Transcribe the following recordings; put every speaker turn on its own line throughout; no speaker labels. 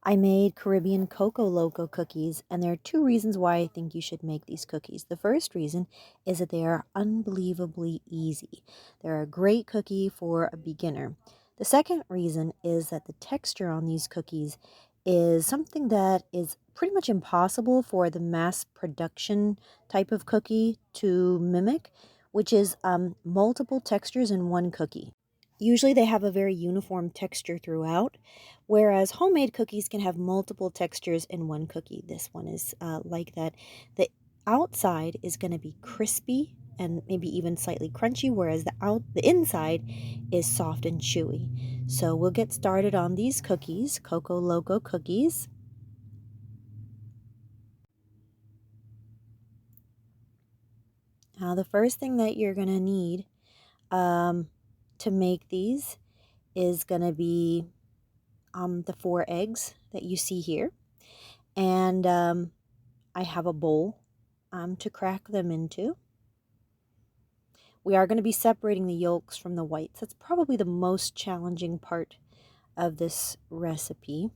I made Caribbean Cocoa Loco cookies, and there are two reasons why I think you should make these cookies. The first reason is that they are unbelievably easy. They're a great cookie for a beginner. The second reason is that the texture on these cookies is something that is pretty much impossible for the mass production type of cookie to mimic, which is multiple textures in one cookie. Usually they have a very uniform texture throughout, whereas homemade cookies can have multiple textures in one cookie. This one is like that. The outside is going to be crispy and maybe even slightly crunchy, whereas the inside is soft and chewy. So we'll get started on these cookies, Coco Loco cookies. Now the first thing that you're going to need to make these is going to be the 4 eggs that you see here. And I have a bowl to crack them into. We are going to be separating the yolks from the whites. That's probably the most challenging part of this recipe.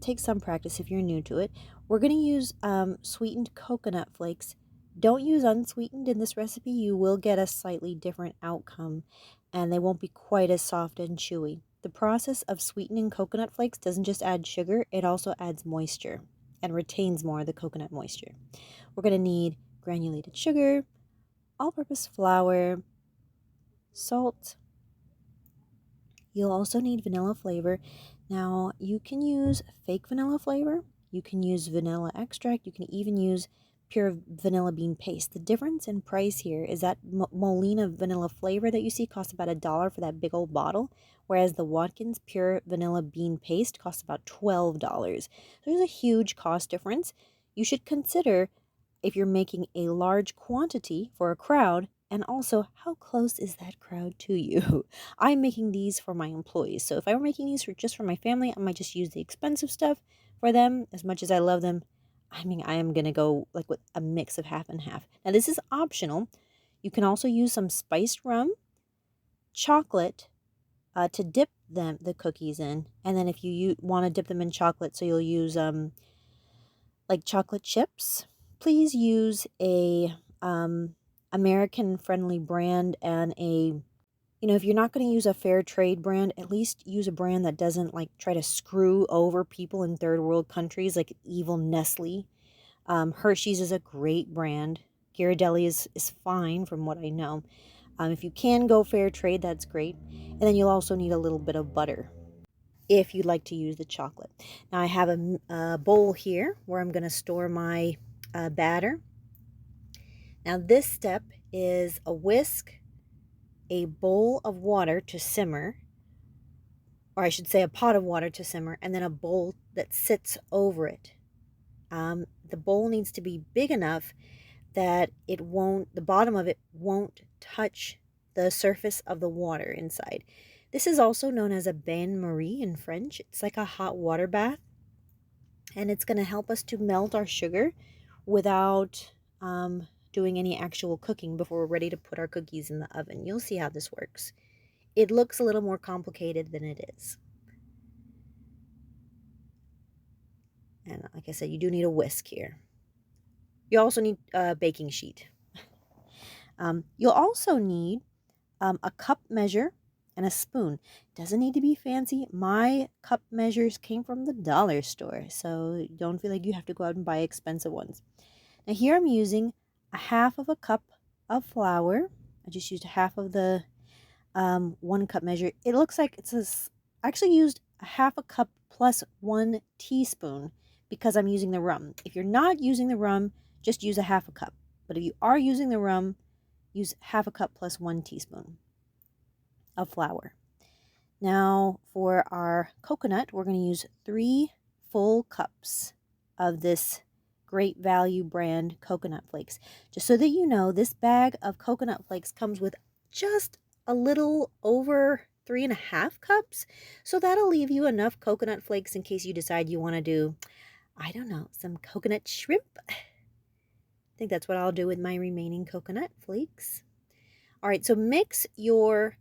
Take some practice if you're new to it. We're going to use sweetened coconut flakes. Don't use unsweetened in this recipe. You will get a slightly different outcome, and they won't be quite as soft and chewy. The process of sweetening coconut flakes doesn't just add sugar, it also adds moisture and retains more of the coconut moisture. We're going to need granulated sugar, all-purpose flour, salt. You'll also need vanilla flavor. Now, you can use fake vanilla flavor, you can use vanilla extract, you can even use pure vanilla bean paste. The difference in price here is that Molina vanilla flavor that you see costs about $1 for that big old bottle, whereas the Watkins pure vanilla bean paste costs about $12. So there's a huge cost difference. You should consider if you're making a large quantity for a crowd, and also how close is that crowd to you. I'm making these for my employees, so if I were making these just for my family, I might just use the expensive stuff for them. As much as I love them, I mean, I am gonna go like with a mix of half and half. Now this is optional. You can also use some spiced rum, chocolate, to dip the cookies in, and then if you want to dip them in chocolate, so you'll use like chocolate chips, please use a American friendly brand, and if you're not going to use a fair trade brand, at least use a brand that doesn't like try to screw over people in third world countries like evil Nestle. Hershey's is a great brand. Ghirardelli is fine from what I know. If you can go fair trade, that's great. And then you'll also need a little bit of butter if you'd like to use the chocolate. Now I have a bowl here where I'm going to store my batter. Now this step is a whisk, a bowl of water to simmer, or I should say a pot of water to simmer, and then a bowl that sits over it. The bowl needs to be big enough that the bottom of it won't touch the surface of the water inside. This is also known as a bain-marie in French. It's like a hot water bath, and it's going to help us to melt our sugar without doing any actual cooking before we're ready to put our cookies in the oven. You'll see how this works. It looks a little more complicated than it is. And like I said, you do need a whisk here. You also need a baking sheet. You'll also need a cup measure and a spoon. Doesn't need to be fancy. My cup measures came from the dollar store, so don't feel like you have to go out and buy expensive ones. Now here I'm using a half of a cup of flour. I just used half of the 1 cup measure. It looks like I actually used a half a cup plus 1 teaspoon because I'm using the rum. If you're not using the rum, just use a half a cup. But if you are using the rum, use half a cup plus 1 teaspoon of flour. Now for our coconut, we're going to use 3 full cups of this Great Value brand coconut flakes. Just so that you know, this bag of coconut flakes comes with just a little over 3.5 cups. So that'll leave you enough coconut flakes in case you decide you want to do, I don't know, some coconut shrimp. I think that's what I'll do with my remaining coconut flakes. All right, so mix your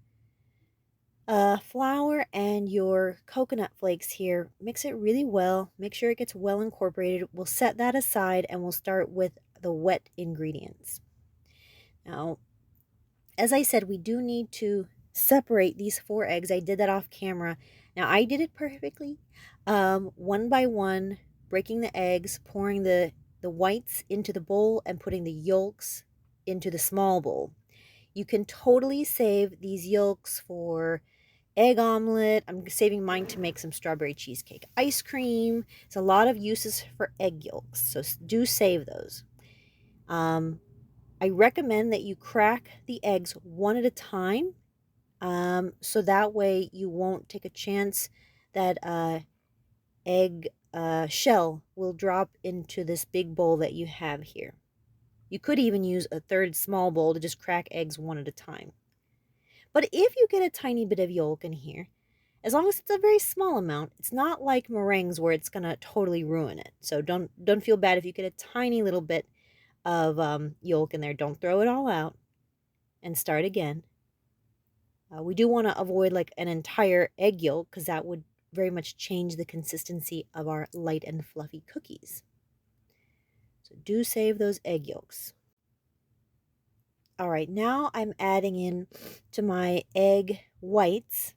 flour and your coconut flakes here. Mix it really well. Make sure it gets well incorporated. We'll set that aside and we'll start with the wet ingredients. Now, as I said, we do need to separate these 4 eggs. I did that off camera. Now, I did it perfectly. One by one, breaking the eggs, pouring the whites into the bowl, and putting the yolks into the small bowl. You can totally save these yolks for egg omelet. I'm saving mine to make some strawberry cheesecake ice cream. It's a lot of uses for egg yolks, so do save those. I recommend that you crack the eggs one at a time, so that way you won't take a chance that egg shell will drop into this big bowl that you have here. You could even use a third small bowl to just crack eggs one at a time. But if you get a tiny bit of yolk in here, as long as it's a very small amount, it's not like meringues where it's going to totally ruin it. So don't feel bad if you get a tiny little bit of yolk in there. Don't throw it all out and start again. We do want to avoid like an entire egg yolk because that would very much change the consistency of our light and fluffy cookies. So do save those egg yolks. All right, now I'm adding in to my egg whites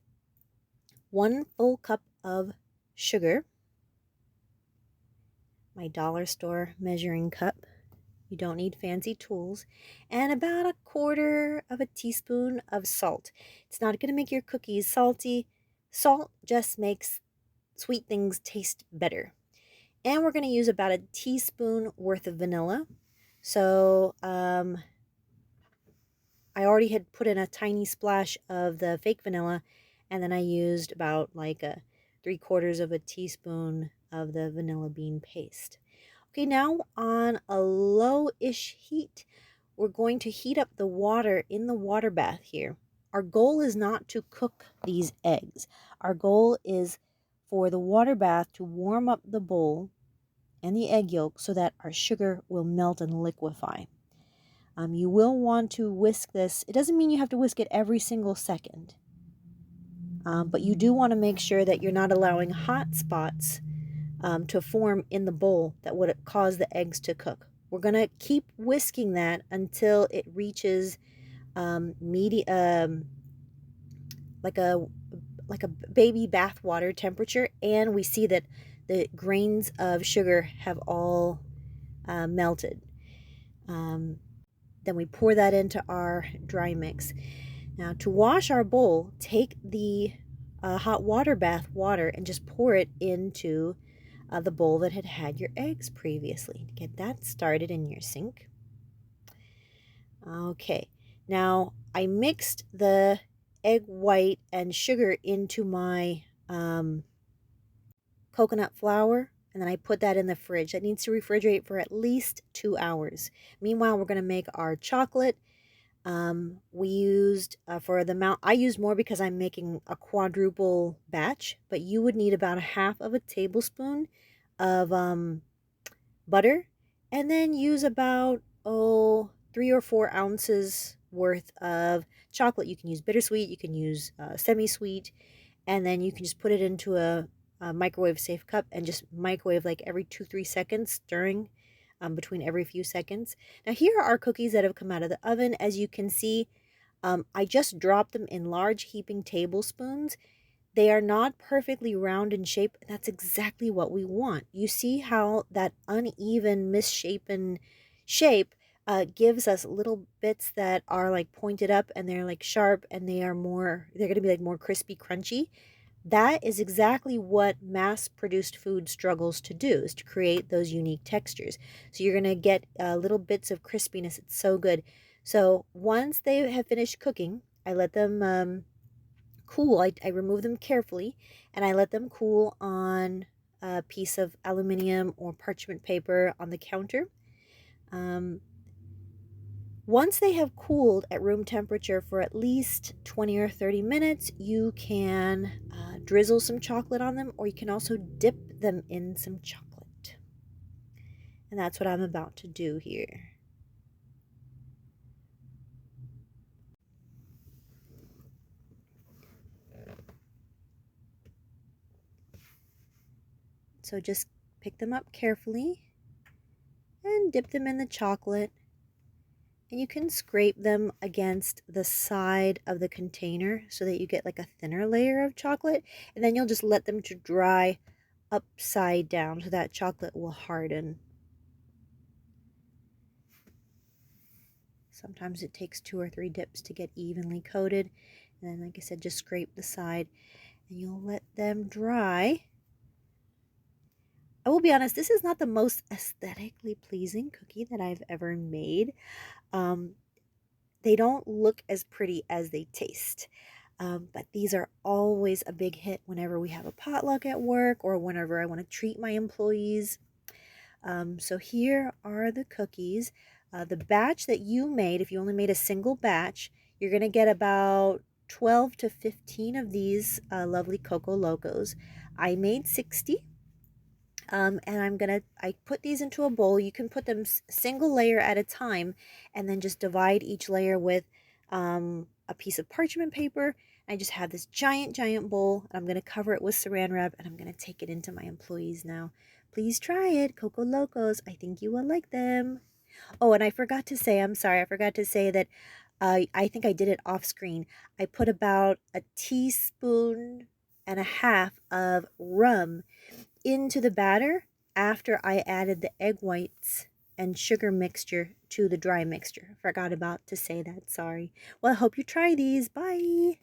1 full cup of sugar, my dollar store measuring cup. You don't need fancy tools, and about 1/4 of a teaspoon of salt. It's not going to make your cookies salty. Salt just makes sweet things taste better. And we're going to use about a teaspoon worth of vanilla. So I already had put in a tiny splash of the fake vanilla, and then I used about like 3/4 of a teaspoon of the vanilla bean paste. Okay, now on a low-ish heat, we're going to heat up the water in the water bath here. Our goal is not to cook these eggs. Our goal is for the water bath to warm up the bowl and the egg yolk so that our sugar will melt and liquefy. You will want to whisk this. It doesn't mean you have to whisk it every single second, but you do want to make sure that you're not allowing hot spots to form in the bowl that would cause the eggs to cook. We're going to keep whisking that until it reaches like a baby bath water temperature, and we see that the grains of sugar have all melted. Then we pour that into our dry mix. Now, to wash our bowl, take the hot water bath water and just pour it into the bowl that had had your eggs previously. Get that started in your sink. Okay, now I mixed the egg white and sugar into my coconut flour, and then I put that in the fridge. That needs to refrigerate for at least 2 hours. Meanwhile, we're going to make our chocolate. We used for the amount, I used more because I'm making a quadruple batch, but you would need about 1/2 of a tablespoon of butter, and then use about 3 or 4 ounces worth of chocolate. You can use bittersweet, you can use semi-sweet, and then you can just put it into a microwave safe cup and just microwave like every 2-3 seconds, stirring between every few seconds. Now here are our cookies that have come out of the oven. As you can see, I just dropped them in large heaping tablespoons. They are not perfectly round in shape. That's exactly what we want. You see how that uneven, misshapen shape gives us little bits that are like pointed up, and they're like sharp, and they're going to be like more crispy, crunchy. That is exactly what mass-produced food struggles to do, is to create those unique textures. So you're going to get little bits of crispiness. It's so good. So once they have finished cooking, I let them cool. I remove them carefully, and I let them cool on a piece of aluminum or parchment paper on the counter. Once they have cooled at room temperature for at least 20 or 30 minutes, you can drizzle some chocolate on them, or you can also dip them in some chocolate. And that's what I'm about to do here. So just pick them up carefully and dip them in the chocolate. And you can scrape them against the side of the container so that you get like a thinner layer of chocolate. And then you'll just let them to dry upside down so that chocolate will harden. Sometimes it takes 2 or 3 dips to get evenly coated. And then, like I said, just scrape the side and you'll let them dry. I will be honest, this is not the most aesthetically pleasing cookie that I've ever made. They don't look as pretty as they taste. But these are always a big hit whenever we have a potluck at work or whenever I want to treat my employees. So here are the cookies. The batch that you made, if you only made a single batch, you're going to get about 12 to 15 of these lovely Coco Locos. I made 60. And I put these into a bowl. You can put them single layer at a time and then just divide each layer with a piece of parchment paper. I just have this giant bowl, and I'm going to cover it with saran wrap, and I'm going to take it into my employees now. Please try it, Coco Locos. I think you will like them. Oh, and I forgot to say, I'm sorry, I forgot to say that I think I did it off screen. I put about a teaspoon and a half of rum into the batter after I added the egg whites and sugar mixture to the dry mixture. Forgot about to say that, sorry. Well, I hope you try these. Bye.